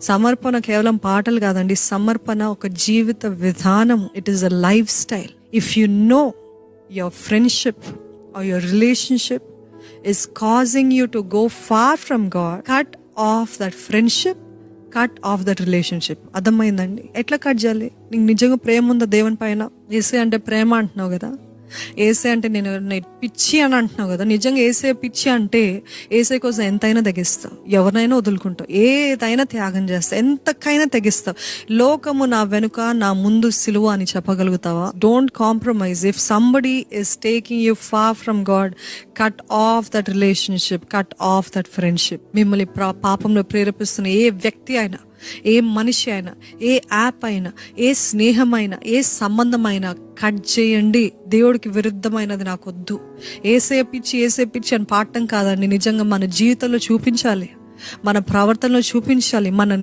సమర్పణ కేవలం పాటలు కాదండి, సమర్పణ ఒక జీవిత విధానం. It is a life style. If you know your friendship are your relationship is causing you to go far from God, cut off that friendship, cut off that relationship. అర్థమైందండి? ఎట్లా cut చేయాలి? నీకు నిజంగా ప్రేమ ఉందా దేవుని పైన? ఏసే అంటే ప్రేమ అంటున్నావు కదా, ఏసే అంటే నేను పిచ్చి అని అంటున్నావు కదా. నిజంగా ఏసే పిచ్చి అంటే ఏసే కోసం ఎంతైనా తెగిస్తావు, ఎవరినైనా వదులుకుంటావు, ఏదైనా త్యాగం చేస్తావు, ఎంతకైనా తెగిస్తావు. లోకము నా వెనుక నా ముందు సిలువ అని చెప్పగలుగుతావా? Don't compromise. If somebody is taking you far from God, cut off that relationship, cut off that friendship. మిమ్మల్ని పాపంలో ప్రేరేపిస్తున్న ఏ వ్యక్తి అయినా, ఏ మనిషి అయినా, ఏ యాప్ అయినా, ఏ స్నేహమైనా, ఏ సంబంధమైనా కట్ చేయండి. దేవుడికి విరుద్ధమైనది నాకు వద్దు. ఏసే పిచ్చి అని పాడటం కాదండి, నిజంగా మన జీవితంలో చూపించాలి, మన ప్రవర్తనలో చూపించాలి, మన